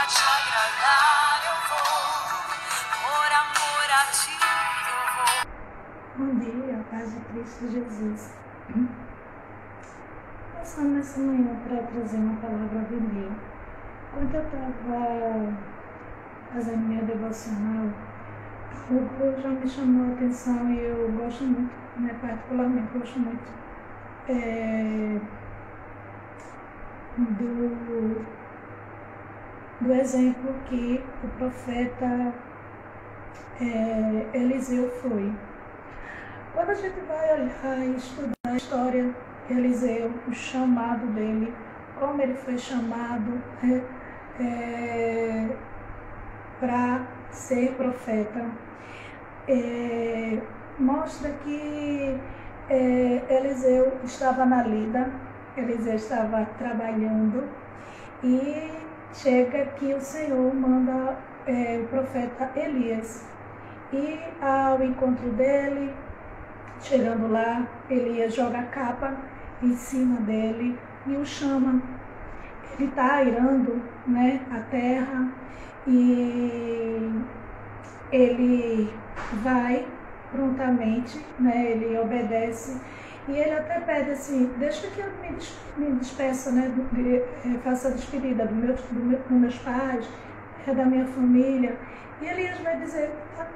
pra te agradar eu vou, por amor a ti eu vou. Bom dia, paz de Cristo Jesus. Passando nessa manhã para trazer uma palavra a viver. Quando eu estava fazendo minha devocional, algo já me chamou a atenção e eu gosto muito, particularmente gosto muito do exemplo que o profeta Eliseu foi. Quando a gente vai olhar e estudar a história de Eliseu, o chamado dele, como ele foi chamado para ser profeta, mostra que Eliseu estava na lida, Eliseu estava trabalhando e chega que o Senhor manda o profeta Elias e ao encontro dele, chegando lá, Elias joga a capa em cima dele e o chama. Ele está airando a terra e ele vai prontamente, ele obedece e ele até pede assim, deixa que eu me despeça, faça a despedida dos meus pais, da minha família. E Elias vai dizer,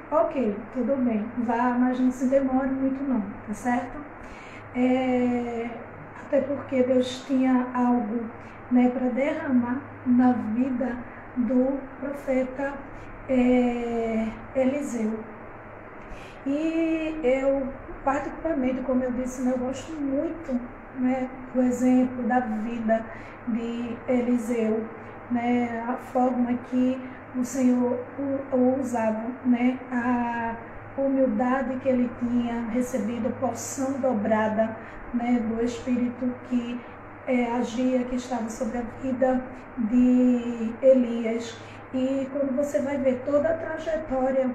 ok, tudo bem, vá, mas não se demore muito não, tá certo? Até porque Deus tinha algo para derramar na vida do profeta Eliseu. E eu, particularmente, como eu disse, eu gosto muito do exemplo da vida de Eliseu, a forma que o Senhor o usava, a humildade que ele tinha recebido, porção dobrada do Espírito que agia, que estava sobre a vida de Elias. E quando você vai ver toda a trajetória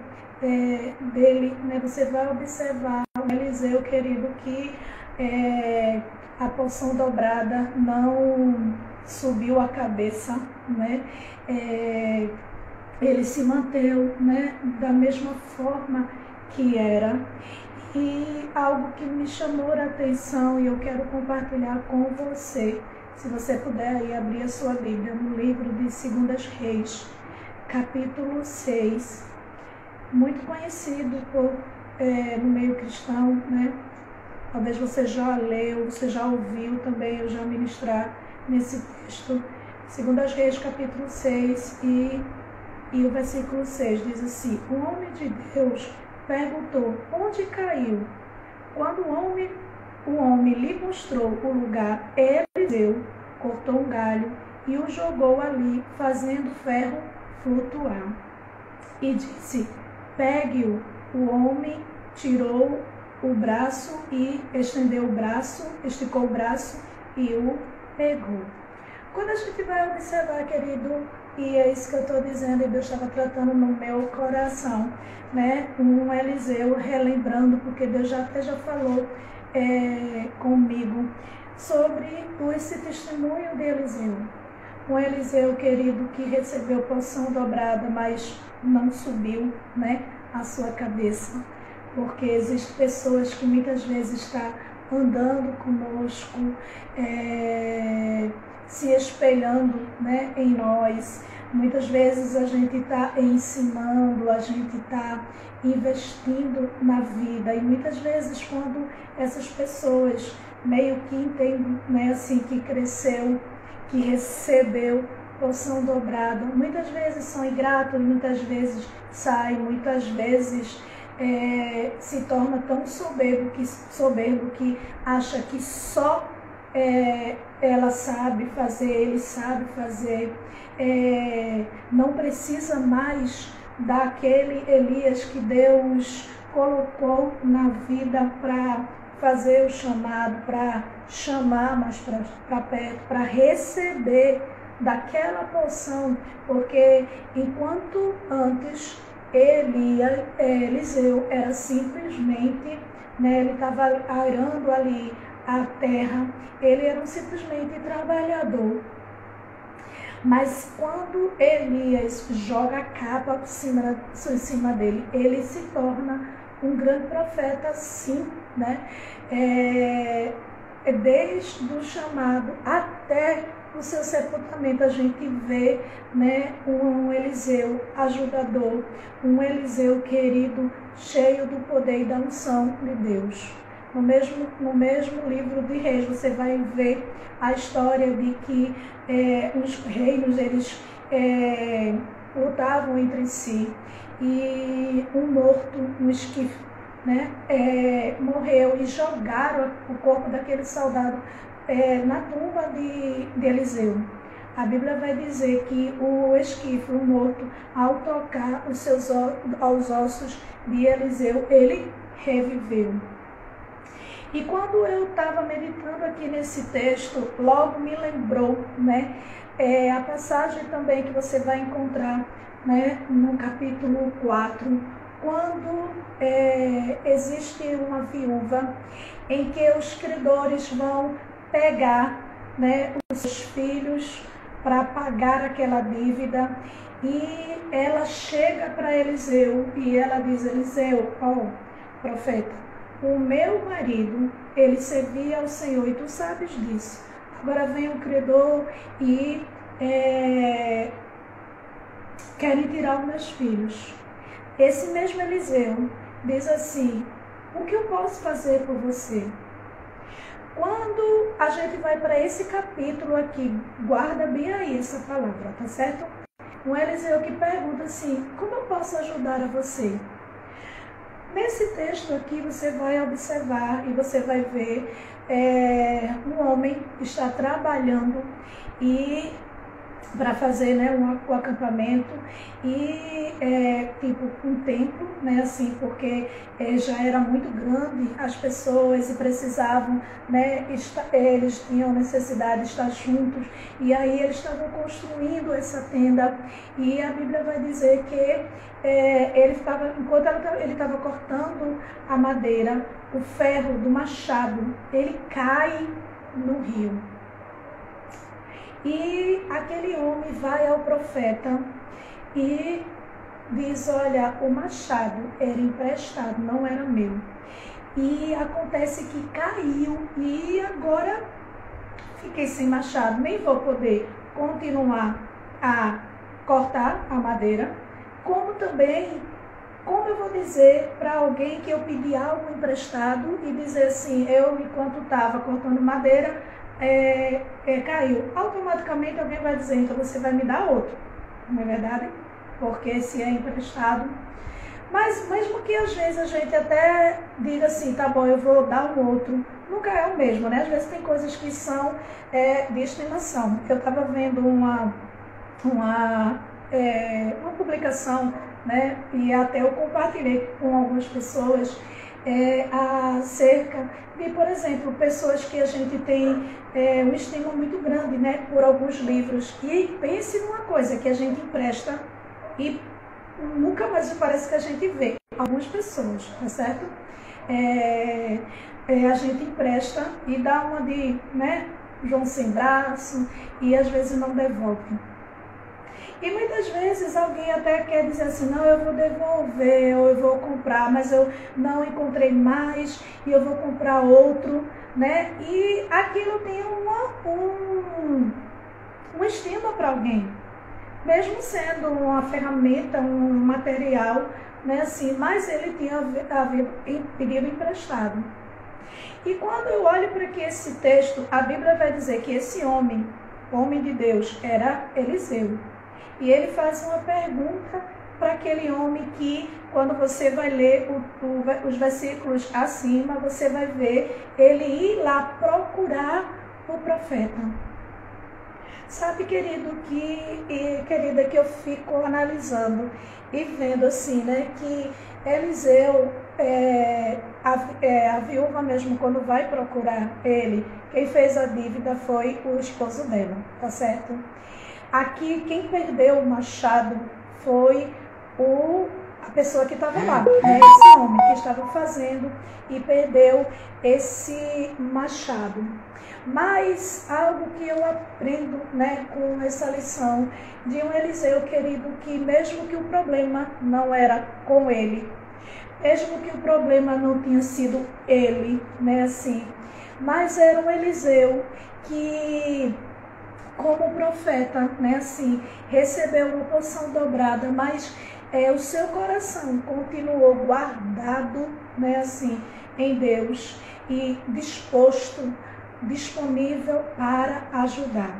dele, você vai observar o Eliseu, querido, que a porção dobrada não subiu a cabeça, ele se manteve da mesma forma que era. E algo que me chamou a atenção e eu quero compartilhar com você, se você puder aí abrir a sua Bíblia no livro de 2 Reis, capítulo 6, muito conhecido no meio cristão, Talvez você já leu, você já ouviu também eu já ministrar nesse texto. 2 Reis, capítulo 6 e o versículo 6 diz assim: o homem de Deus perguntou, onde caiu? Quando o homem lhe mostrou o lugar, Eliseu cortou um galho e o jogou ali, fazendo ferro flutuar. E disse, pegue-o. O homem tirou o braço e estendeu o braço, esticou o braço e o pegou. Quando a gente vai observar, querido, e é isso que eu estou dizendo, e Deus estava tratando no meu coração, um Eliseu, relembrando, porque Deus já falou comigo sobre esse testemunho de Eliseu. Um Eliseu, querido, que recebeu porção dobrada, mas não subiu a sua cabeça. Porque existem pessoas que muitas vezes estão andando conosco, se espelhando em nós. Muitas vezes a gente está ensinando, a gente está investindo na vida. E muitas vezes quando essas pessoas meio que entendem, assim, que cresceu, que recebeu porção dobrada, muitas vezes são ingratos, muitas vezes saem, muitas vezes se torna tão soberbo que acha que só ela sabe fazer, ele sabe fazer, não precisa mais daquele Elias que Deus colocou na vida para fazer o chamado, para chamar mais para perto, para receber daquela porção, porque enquanto antes Eliseu era simplesmente, ele estava arando ali a terra, ele era simplesmente trabalhador. Mas quando Elias joga a capa em cima dele, ele se torna um grande profeta, sim, né? Desde o chamado até o seu sepultamento, a gente vê, né, um Eliseu ajudador, um Eliseu querido, cheio do poder e da unção de Deus. No mesmo livro de Reis, você vai ver a história de que os reinos, eles lutavam entre si, e um morto, um esquife, né, morreu, e jogaram o corpo daquele soldado na tumba de Eliseu. A Bíblia vai dizer que o esquife, o morto, ao tocar aos ossos de Eliseu, ele reviveu. E quando eu estava meditando aqui nesse texto, logo me lembrou, né, a passagem também que você vai encontrar, né, no capítulo 4, quando existe uma viúva em que os credores vão pegar, né, os seus filhos para pagar aquela dívida, e ela chega para Eliseu e ela diz: Eliseu, profeta, o meu marido, ele servia ao Senhor e tu sabes disso. Agora vem um credor e querem tirar os meus filhos. Esse mesmo Eliseu diz assim: o que eu posso fazer por você? Quando a gente vai para esse capítulo aqui, guarda bem aí essa palavra, tá certo? Um Eliseu que pergunta assim: como eu posso ajudar a você? Nesse texto aqui você vai observar e você vai ver um homem que está trabalhando e para fazer, né, o acampamento, e tipo um templo, né, assim, porque já era muito grande as pessoas e precisavam, né, eles tinham necessidade de estar juntos, e aí eles estavam construindo essa tenda, e a Bíblia vai dizer que enquanto ele estava cortando a madeira, o ferro do machado, ele cai no rio. E aquele homem vai ao profeta e diz: olha, o machado era emprestado, não era meu. E acontece que caiu, e agora fiquei sem machado, nem vou poder continuar a cortar a madeira, como também, como eu vou dizer para alguém que eu pedi algo emprestado e dizer assim: eu, enquanto estava cortando madeira, caiu. Automaticamente alguém vai dizer: então você vai me dar outro, não é verdade? Porque se é emprestado. Mas mesmo que às vezes a gente até diga assim: tá bom, eu vou dar um outro, nunca é o mesmo, né? Às vezes tem coisas que são de estimação. Eu estava vendo uma publicação, né, e até eu compartilhei com algumas pessoas acerca de, por exemplo, pessoas que a gente tem um estímulo muito grande, né, por alguns livros, e pense numa coisa que a gente empresta e nunca mais parece que a gente vê. Algumas pessoas, tá certo? A gente empresta e dá uma de, né, João sem braço, e às vezes não devolve. E muitas vezes alguém até quer dizer assim: não, eu vou devolver, ou eu vou comprar, mas eu não encontrei mais e eu vou comprar outro, né? E aquilo tem um estímulo para alguém, mesmo sendo uma ferramenta, um material, né, assim, mas ele havia pedido emprestado. E quando eu olho para aqui esse texto, a Bíblia vai dizer que esse homem de Deus, era Eliseu. E ele faz uma pergunta para aquele homem que, quando você vai ler os versículos acima, você vai ver ele ir lá procurar o profeta. Sabe, querida, que eu fico analisando e vendo assim, né, que Eliseu, a viúva mesmo, quando vai procurar ele, quem fez a dívida foi o esposo dela, tá certo? Aqui, quem perdeu o machado foi o a pessoa que estava lá, né? Esse homem que estava fazendo e perdeu esse machado. Mas algo que eu aprendo, né, com essa lição de um Eliseu querido, que mesmo que o problema não era com ele, mesmo que o problema não tinha sido ele, né, assim, mas era um Eliseu que, como profeta, né, assim, recebeu uma porção dobrada, mas o seu coração continuou guardado, né, assim, em Deus e disponível para ajudar.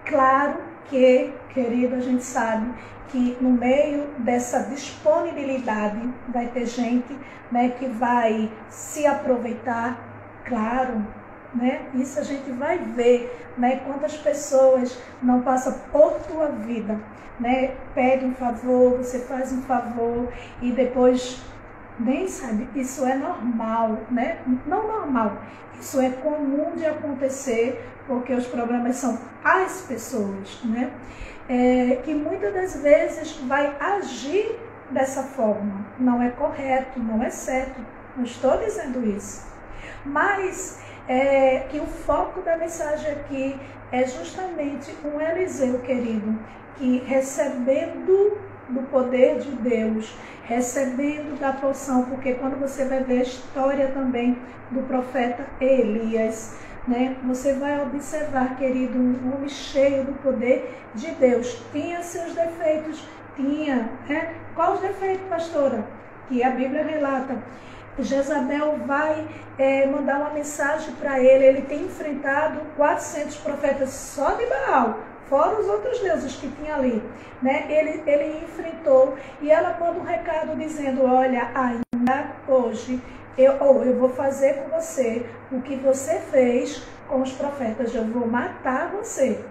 Claro que, querido, a gente sabe que no meio dessa disponibilidade vai ter gente, né, que vai se aproveitar, claro, né? Isso a gente vai ver, né? Quantas pessoas não passam por tua vida, né? Pede um favor, você faz um favor e depois nem sabe. Isso é normal, né? Não normal, isso é comum de acontecer, porque os problemas são as pessoas, né? Que muitas das vezes vai agir dessa forma. Não é correto, não é certo, não estou dizendo isso. Mas que o foco da mensagem aqui é justamente um Eliseu, querido, que recebendo do poder de Deus, recebendo da porção, porque quando você vai ver a história também do profeta Elias, né, você vai observar, querido, um homem cheio do poder de Deus. Tinha seus defeitos, tinha, né? Qual os defeitos, pastora? Que a Bíblia relata. Jezabel vai mandar uma mensagem para ele. Ele tem enfrentado 400 profetas só de Baal, fora os outros deuses que tinha ali, né? Ele enfrentou e ela manda um recado dizendo: olha, ainda hoje eu vou fazer com você o que você fez com os profetas, eu vou matar você.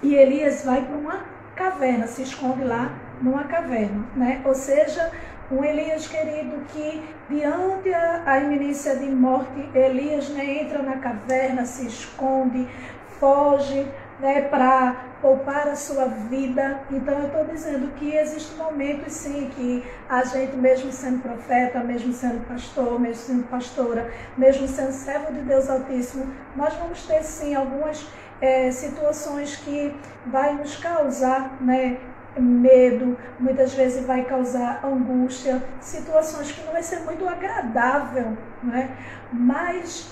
E Elias vai para uma caverna, se esconde lá numa caverna, né? Ou seja, um Elias, querido, que diante a iminência de morte, Elias, né, entra na caverna, se esconde, foge, né, para poupar a sua vida. Então eu estou dizendo que existem momentos sim que a gente, mesmo sendo profeta, mesmo sendo pastor, mesmo sendo pastora, mesmo sendo servo de Deus Altíssimo, nós vamos ter sim algumas situações que vai nos causar, né, medo, muitas vezes vai causar angústia, situações que não vai ser muito agradável, né? Mas,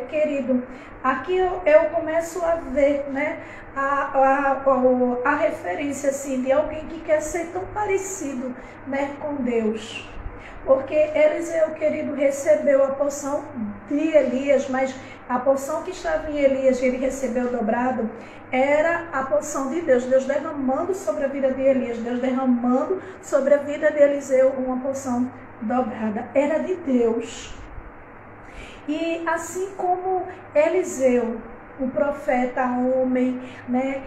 querido, aqui eu começo a ver, né, a referência assim, de alguém que quer ser tão parecido, né, com Deus. Porque Eliseu, querido, recebeu a porção de Elias, mas a porção que estava em Elias, ele recebeu dobrado, era a porção de Deus. Deus derramando sobre a vida de Elias, Deus derramando sobre a vida de Eliseu uma porção dobrada. Era de Deus. E assim como Eliseu, o profeta, homem, né,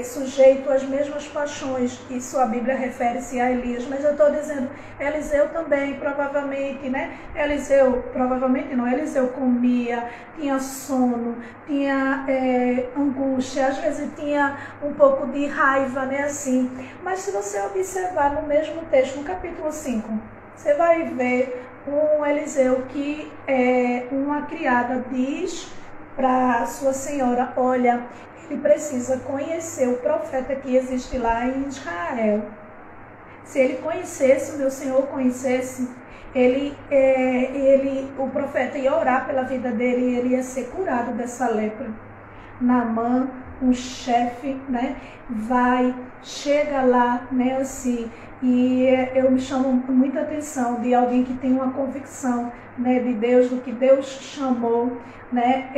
sujeito às mesmas paixões, isso a Bíblia refere-se a Elias, mas eu estou dizendo, Eliseu também, provavelmente, né, Eliseu comia, tinha sono, tinha angústia, às vezes tinha um pouco de raiva, né, assim, mas se você observar no mesmo texto, no capítulo 5, você vai ver um Eliseu que uma criada diz para sua senhora: olha, ele precisa conhecer o profeta que existe lá em Israel. Se ele conhecesse, o meu senhor conhecesse, o profeta ia orar pela vida dele e ele ia ser curado dessa lepra. Naamã, um chefe, né, chega lá, né, assim, e eu me chamo muita atenção de alguém que tem uma convicção, né, de Deus, do que Deus chamou, né,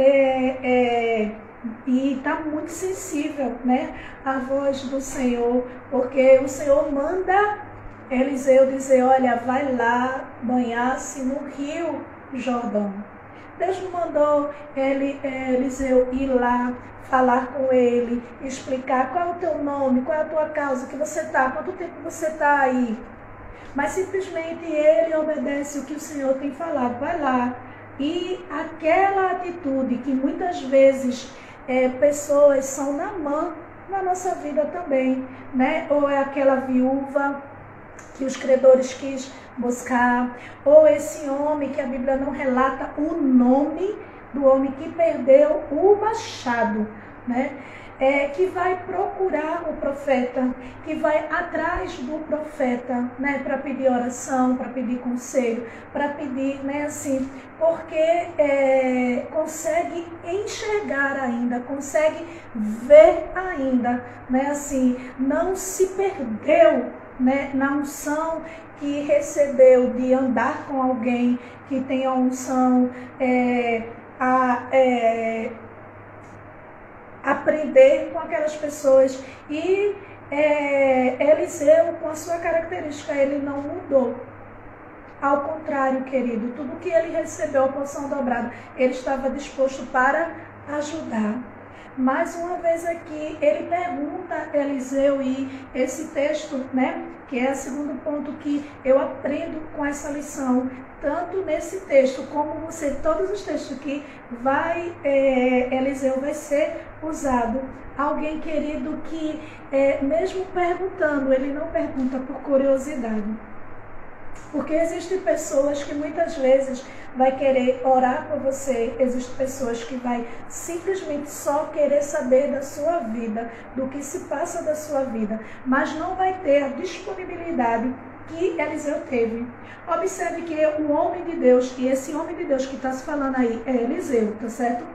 e está muito sensível, né, à voz do Senhor, porque o Senhor manda Eliseu dizer: olha, vai lá banhar-se no rio Jordão. Deus mandou Eliseu ir lá, falar com ele, explicar qual é o teu nome, qual é a tua causa, que você está, quanto tempo você está aí. Mas simplesmente ele obedece o que o Senhor tem falado, vai lá. E aquela atitude que muitas vezes pessoas são na mão na nossa vida também, né? Ou é aquela viúva que os credores quis buscar, ou esse homem que a Bíblia não relata o nome do homem que perdeu o machado, né? Que vai procurar o profeta, que vai atrás do profeta, né, para pedir oração, para pedir conselho, para pedir, né, assim, porque consegue enxergar ainda, consegue ver ainda, né, assim, não se perdeu, né, na unção que recebeu de andar com alguém que tem a unção, aprender com aquelas pessoas. E Eliseu, com a sua característica, ele não mudou. Ao contrário, querido, tudo que ele recebeu, a porção dobrada, ele estava disposto para ajudar. Mais uma vez aqui, ele pergunta a Eliseu, e esse texto, né, que é o segundo ponto que eu aprendo com essa lição, tanto nesse texto como você, todos os textos que Eliseu vai ser usado. Alguém, querido, que mesmo perguntando, ele não pergunta por curiosidade. Porque existem pessoas que muitas vezes vai querer orar por você, existem pessoas que vai simplesmente só querer saber da sua vida, do que se passa da sua vida, mas não vai ter a disponibilidade que Eliseu teve. Observe que o homem de Deus, e esse homem de Deus que está se falando aí é Eliseu, tá certo?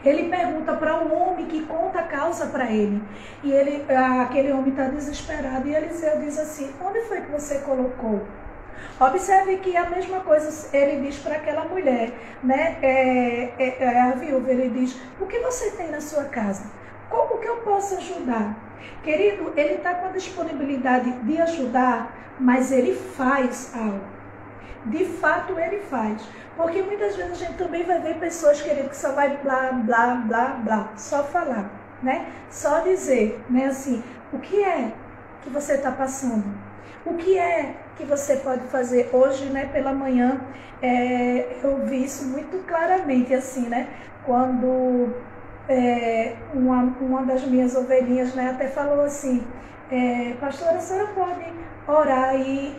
Ele pergunta para um homem que conta a causa para ele. E aquele homem está desesperado. E Eliseu diz assim: onde foi que você colocou? Observe que a mesma coisa ele diz para aquela mulher, né? A viúva, ele diz: o que você tem na sua casa? Como que eu posso ajudar? Querido, ele está com a disponibilidade de ajudar, mas ele faz algo. De fato, ele faz. Porque muitas vezes a gente também vai ver pessoas, querido, que só vai blá, blá, blá, blá, só falar, né? Só dizer, né, assim, o que é que você está passando? O que é que você pode fazer hoje, né, pela manhã? Eu vi isso muito claramente, assim, né? Quando uma das minhas ovelhinhas, né, até falou assim: pastora, a senhora pode orar? E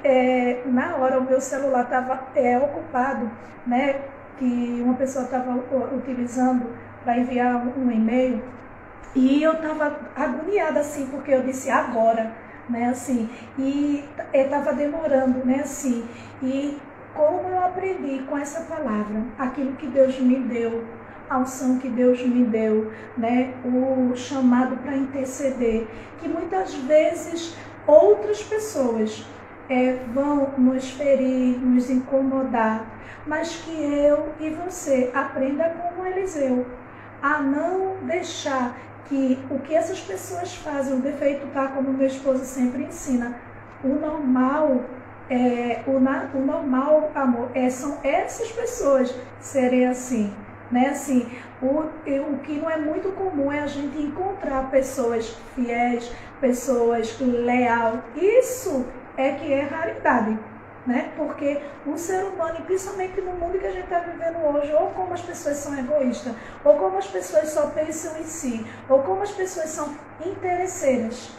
na hora o meu celular estava ocupado, né, que uma pessoa estava utilizando para enviar um e-mail, e eu estava agoniada assim, porque eu disse agora, né, assim, e estava demorando, né, assim, e como eu aprendi com essa palavra, aquilo que Deus me deu, a unção que Deus me deu, né, o chamado para interceder, que muitas vezes outras pessoas vão nos ferir, nos incomodar, mas que eu e você aprenda como Eliseu, a não deixar que o que essas pessoas fazem, o defeito tá, como meu esposo sempre ensina, o normal, amor, são essas pessoas serem assim, né? Assim, o que não é muito comum é a gente encontrar pessoas fiéis, pessoas leais. Isso é que é raridade, né? Porque o ser humano, e principalmente no mundo que a gente está vivendo hoje, ou como as pessoas são egoístas, ou como as pessoas só pensam em si, ou como as pessoas são interesseiras.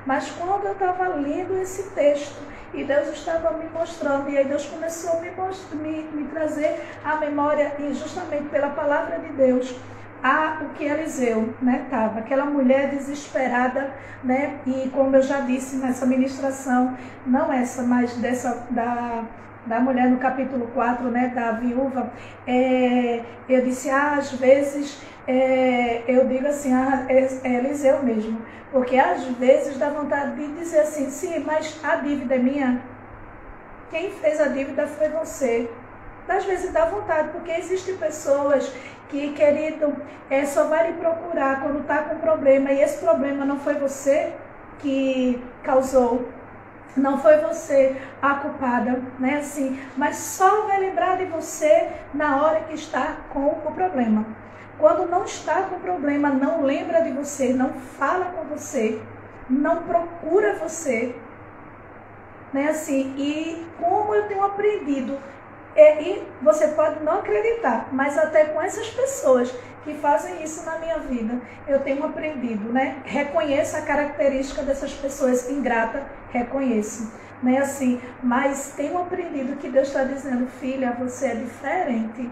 Mas quando eu estava lendo esse texto, e Deus estava me mostrando, e aí Deus começou a me trazer à memória, e justamente pela palavra de Deus, o que Eliseu, né, estava, aquela mulher desesperada, né, e como eu já disse nessa ministração, não essa, mas da mulher no capítulo 4, né, da viúva, eu disse, às vezes, eu digo assim, é Eliseu mesmo, porque às vezes dá vontade de dizer assim, sim, mas a dívida é minha, quem fez a dívida foi você. Às vezes dá vontade, porque existem pessoas que, querido, só vai lhe procurar quando está com problema, e esse problema não foi você que causou, não foi você a culpada, né, assim, mas só vai lembrar de você na hora que está com o problema. Quando não está com problema, não lembra de você, não fala com você, não procura você, né, assim, e como eu tenho aprendido E você pode não acreditar, mas até com essas pessoas que fazem isso na minha vida, eu tenho aprendido, né? Reconheço a característica dessas pessoas ingratas, reconheço, né? Assim, mas tenho aprendido que Deus está dizendo, filha, você é diferente.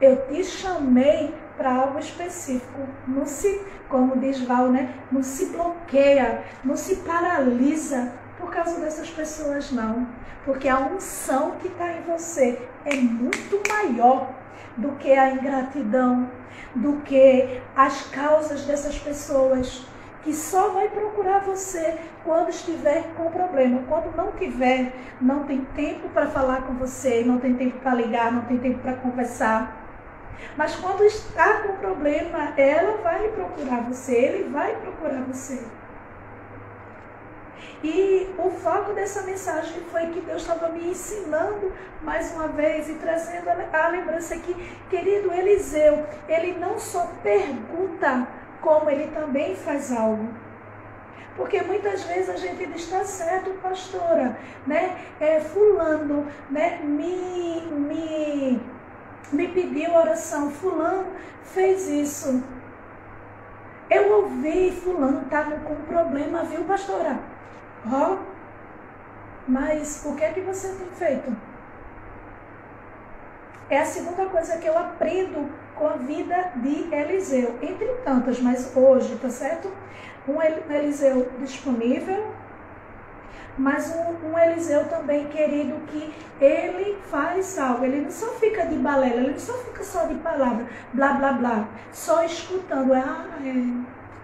Eu te chamei para algo específico. Não se, como diz Val, né? Não se bloqueia, não se paralisa por causa dessas pessoas, não. Porque a unção que está em você é muito maior do que a ingratidão, do que as causas dessas pessoas, que só vai procurar você quando estiver com problema. Quando não tiver, não tem tempo para falar com você, não tem tempo para ligar, não tem tempo para conversar. Mas quando está com problema, ela vai procurar você, ele vai procurar você. E o foco dessa mensagem foi que Deus estava me ensinando mais uma vez e trazendo a lembrança que, querido Eliseu, ele não só pergunta, como ele também faz algo. Porque muitas vezes a gente diz, está certo, pastora, né? Fulano, né? Me pediu oração, fulano fez isso. Eu ouvi, fulano estava com problema, viu, pastora? Ó, mas o que é que você tem feito? É a segunda coisa que eu aprendo com a vida de Eliseu, entre tantas, mas hoje, tá certo? Um Eliseu disponível, mas um Eliseu também, querido, que ele faz algo, ele não só fica de balela, ele não só fica só de palavra, blá, blá, blá, só escutando, é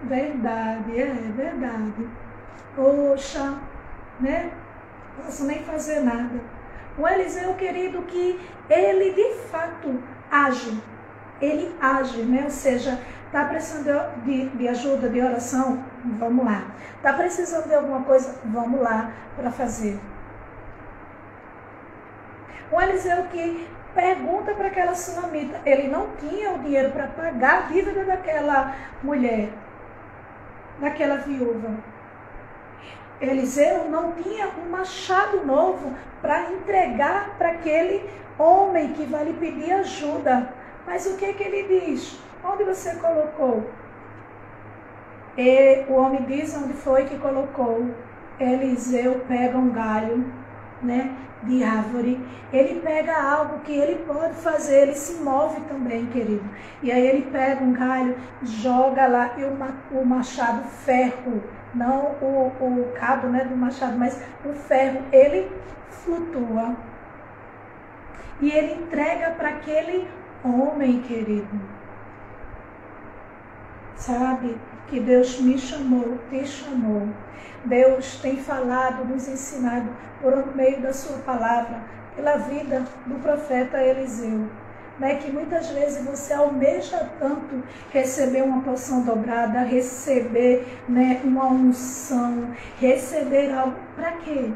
verdade, poxa, né? Não posso nem fazer nada. Um Eliseu, querido, que ele de fato age, ele age, né? Ou seja, está precisando de ajuda, de oração? Vamos lá. Está precisando de alguma coisa? Vamos lá para fazer. Um Eliseu que pergunta para aquela sunamita, ele não tinha o dinheiro para pagar a dívida daquela mulher, daquela viúva. Eliseu não tinha um machado novo para entregar para aquele homem que vai lhe pedir ajuda. Mas o que é que ele diz? Onde você colocou? E o homem diz onde foi que colocou. Eliseu pega um galho, né, de árvore. Ele pega algo que ele pode fazer, ele se move também, querido. E aí ele pega um galho, joga lá e o machado ferro, não o cabo, né, do machado, mas o ferro, ele flutua. E ele entrega para aquele homem, querido. Sabe que Deus me chamou, te chamou. Deus tem falado, nos ensinado por meio da sua palavra, pela vida do profeta Eliseu. Né, que muitas vezes você almeja tanto receber uma porção dobrada, receber, né, uma unção, receber algo. Para quê?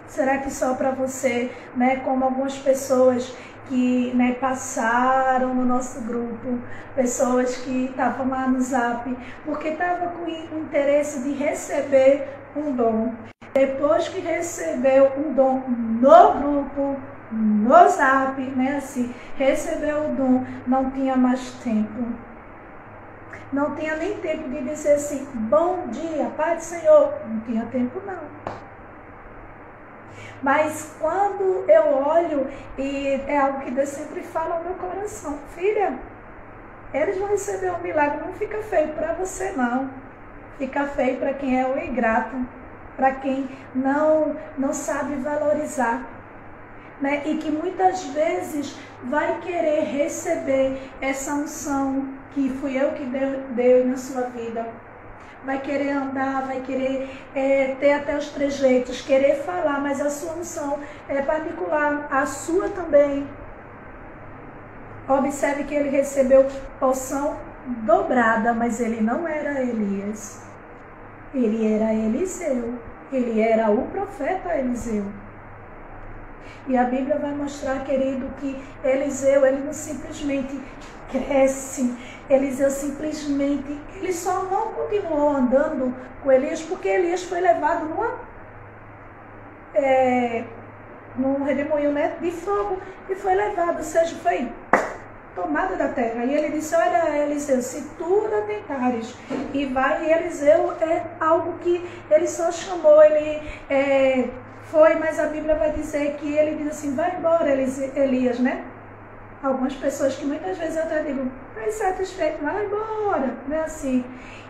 Será que só para você, né, como algumas pessoas que, né, passaram no nosso grupo, pessoas que estavam lá no Zap, porque estavam com o interesse de receber um dom. Depois que recebeu um dom no grupo, no Zap, né, assim, recebeu o dom, não tinha mais tempo. Não tinha nem tempo de dizer assim, bom dia, Pai do Senhor. Não tinha tempo, não. Mas quando eu olho, e é algo que Deus sempre fala ao meu coração, filha, eles vão receber um milagre, não fica feio para você não, fica feio para quem é o ingrato, para quem não sabe valorizar, né? E que muitas vezes vai querer receber essa unção que fui eu que deu na sua vida. Vai querer andar, vai querer ter até os trejeitos, querer falar, mas a sua unção é particular, a sua também. Observe que ele recebeu porção dobrada, mas ele não era Elias. Ele era Eliseu, ele era o profeta Eliseu. E a Bíblia vai mostrar, querido, que Eliseu, ele não simplesmente cresce, Eliseu simplesmente, ele só não continuou andando com Elias, porque Elias foi levado num redemoinho, né, de fogo e foi levado, ou seja, foi tomado da terra. E ele disse, olha, Eliseu, se tu não tentares, e vai, e Eliseu é algo que ele só chamou, ele foi, mas a Bíblia vai dizer que ele diz assim, vai embora, Elias, né? Algumas pessoas que muitas vezes eu até digo, está insatisfeito, vai embora, né, assim.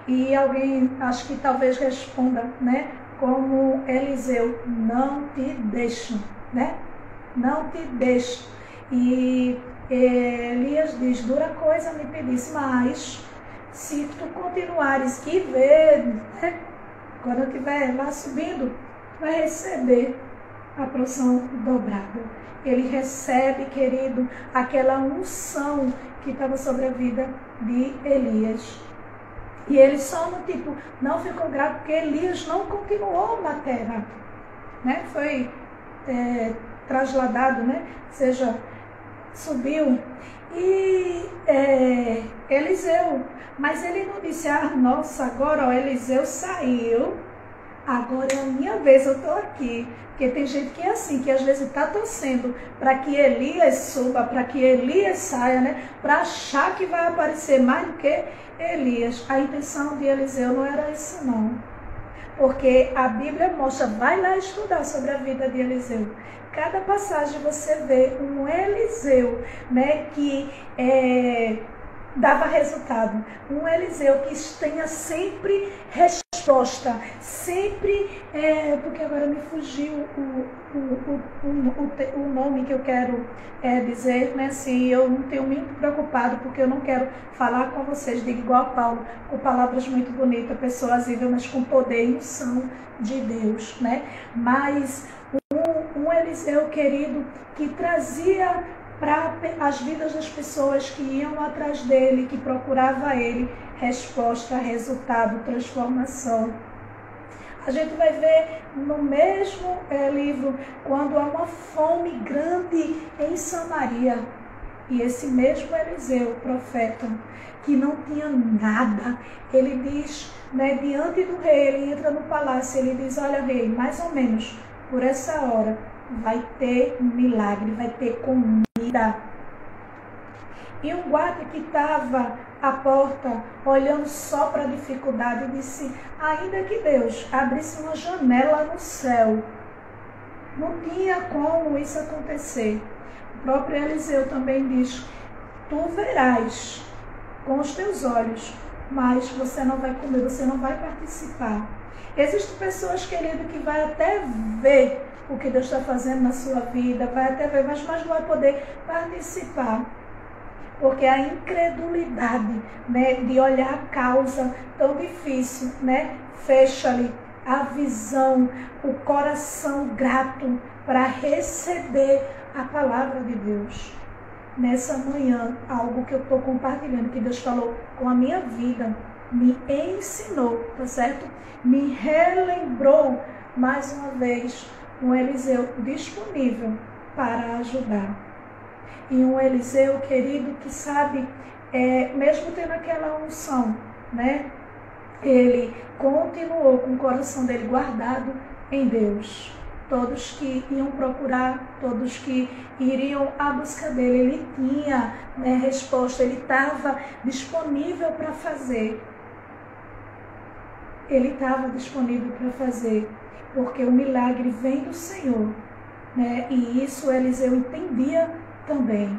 E alguém, acho que talvez responda, né, como Eliseu, não te deixo, né? Não te deixo. E Elias diz, dura coisa me pedisse, mas se tu continuares e ver, né, quando eu estiver lá subindo, vai receber a porção dobrada. Ele recebe, querido, aquela unção que estava sobre a vida de Elias. E ele só não ficou grato, porque Elias não continuou na terra, né? Foi trasladado, né? Ou seja, subiu. E Eliseu, mas ele não disse, nossa, agora ó, Eliseu saiu, agora é a minha vez, eu estou aqui. Porque tem gente que é assim, que às vezes está torcendo para que Elias suba, para que Elias saia, né? Para achar que vai aparecer mais do que Elias. A intenção de Eliseu não era isso, não. Porque a Bíblia mostra, vai lá estudar sobre a vida de Eliseu. Cada passagem você vê um Eliseu, né, que dava resultado. Um Eliseu que tenha sempre resposta, sempre, porque agora me fugiu o nome que eu quero dizer, né, assim, eu não tenho muito preocupado, porque eu não quero falar com vocês, digo igual a Paulo, com palavras muito bonitas, persuasível, mas com poder e unção de Deus, né, mas um Eliseu querido que trazia para as vidas das pessoas que iam atrás dele, que procurava ele, resposta, resultado, transformação. A gente vai ver no mesmo livro, quando há uma fome grande em Samaria, e esse mesmo Eliseu, profeta, que não tinha nada, ele diz, né, diante do rei, ele entra no palácio, ele diz, olha rei, mais ou menos, por essa hora, vai ter um milagre, vai ter comida. E um guarda que estava à porta, olhando só para a dificuldade, disse, ainda que Deus abrisse uma janela no céu, não tinha como isso acontecer. O próprio Eliseu também diz, tu verás com os teus olhos, mas você não vai comer, você não vai participar. Existem pessoas, querido, que vai até ver o que Deus está fazendo na sua vida, vai até ver, mas não vai poder participar. Porque a incredulidade, né, de olhar a causa tão difícil, né, fecha-lhe a visão, o coração grato para receber a palavra de Deus. Nessa manhã, algo que eu estou compartilhando, que Deus falou com a minha vida, me ensinou, tá certo? Me relembrou mais uma vez um Eliseu disponível para ajudar. E um Eliseu, querido, que sabe, mesmo tendo aquela unção, né? Ele continuou com o coração dele guardado em Deus. Todos que iam procurar, todos que iriam à busca dele, ele tinha, né, resposta, ele estava disponível para fazer. Ele estava disponível para fazer, porque o milagre vem do Senhor, né? E isso Eliseu entendia também.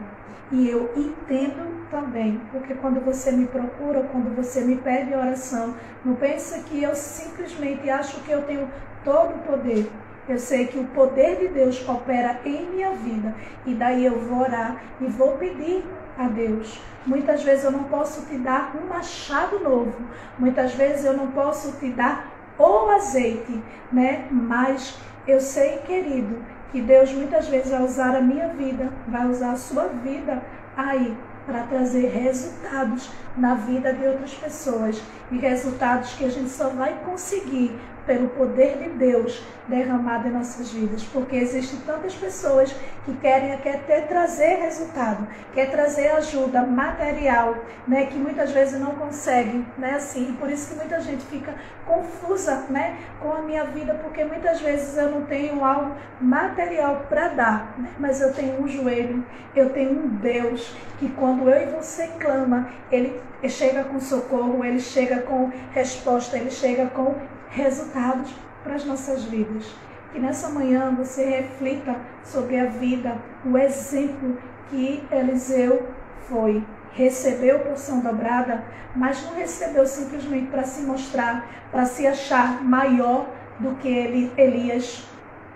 E eu entendo também, porque quando você me procura, quando você me pede oração, não pensa que eu simplesmente acho que eu tenho todo o poder. Eu sei que o poder de Deus opera em minha vida, e daí eu vou orar e vou pedir a Deus. Muitas vezes eu não posso te dar um machado novo, muitas vezes eu não posso te dar o azeite, né? Mas eu sei, querido, que Deus muitas vezes vai usar a minha vida, vai usar a sua vida aí para trazer resultados na vida de outras pessoas, e resultados que a gente só vai conseguir pelo poder de Deus derramado em nossas vidas, porque existem tantas pessoas que querem até trazer resultado, quer trazer ajuda material, né, que muitas vezes não conseguem, né, assim, por isso que muita gente fica confusa, né, com a minha vida, porque muitas vezes eu não tenho algo material para dar, né, mas eu tenho um joelho, eu tenho um Deus que quando eu e você clama, Ele chega com socorro, Ele chega com resposta, Ele chega com resultados para as nossas vidas. Que nessa manhã você reflita sobre a vida, o exemplo que Eliseu foi. Recebeu porção dobrada, mas não recebeu simplesmente para se mostrar, para se achar maior do que Elias,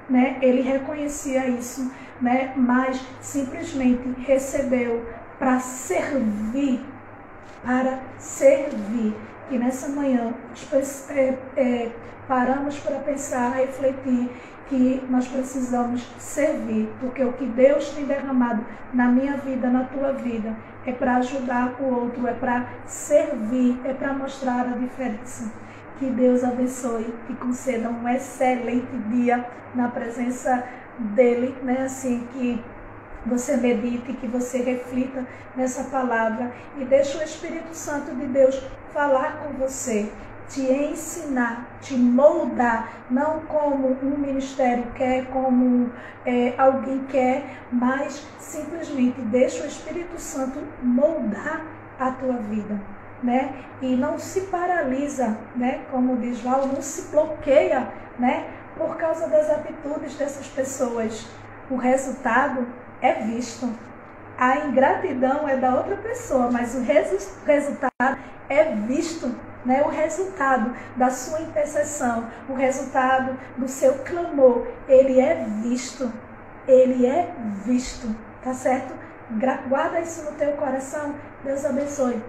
né? Ele reconhecia isso, né? Mas simplesmente recebeu para servir, E nessa manhã paramos para pensar, refletir que nós precisamos servir, porque o que Deus tem derramado na minha vida, na tua vida, é para ajudar o outro, é para servir, é para mostrar a diferença. Que Deus abençoe, que conceda um excelente dia na presença dEle, né? Assim, que você medite, que você reflita nessa palavra e deixe o Espírito Santo de Deus falar com você, te ensinar, te moldar, não como um ministério quer, como alguém quer, mas simplesmente deixa o Espírito Santo moldar a tua vida, né? E não se paralisa, né? Como diz Val, não se bloqueia, né? Por causa das atitudes dessas pessoas. O resultado é visto. A ingratidão é da outra pessoa, mas o resultado é visto, né? O resultado da sua intercessão, o resultado do seu clamor, ele é visto. Ele é visto, tá certo? Guarda isso no teu coração. Deus abençoe.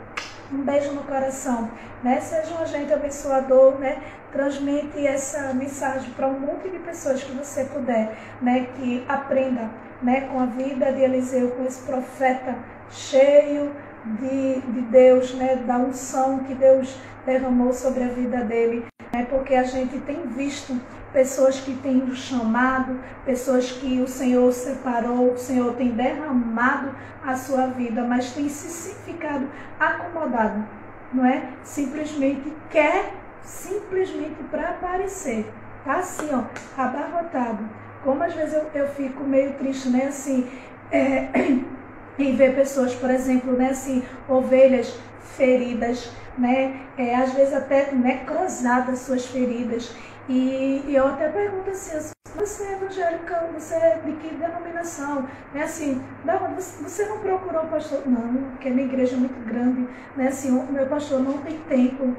Um beijo no coração, né? Seja um agente abençoador, né? Transmite essa mensagem para um monte de pessoas que você puder, né? Que aprenda, né? Com a vida de Eliseu, com esse profeta cheio de Deus, né? Da unção que Deus derramou sobre a vida dele, né? Porque a gente tem visto pessoas que têm o chamado, pessoas que o Senhor separou, o Senhor tem derramado a sua vida, mas tem se ficado acomodado, não é? Simplesmente quer, simplesmente para aparecer, tá assim, ó, abarrotado. Como às vezes eu fico meio triste, né, assim, em ver pessoas, por exemplo, né, assim, ovelhas feridas, né, às vezes até necrosadas suas feridas. E eu até pergunto assim, você é evangélica, você é de que denominação? É assim, não, você não procurou o pastor? Não, porque a minha igreja é muito grande, né? Assim, o meu pastor não tem tempo,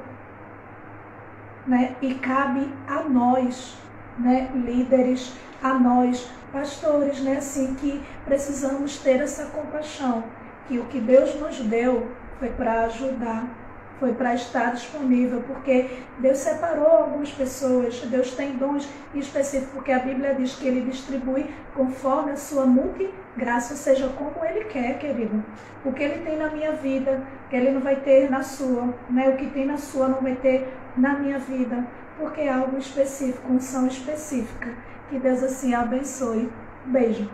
né? E cabe a nós, né, líderes, a nós, pastores, né, assim, que precisamos ter essa compaixão, que o que Deus nos deu foi para ajudar, foi para estar disponível, porque Deus separou algumas pessoas, Deus tem dons específicos, porque a Bíblia diz que Ele distribui conforme a sua multigraça, ou seja, como Ele quer, querido. O que Ele tem na minha vida, Ele não vai ter na sua, né? O que tem na sua não vai ter na minha vida, porque é algo específico, unção específica. Que Deus assim abençoe. Beijo.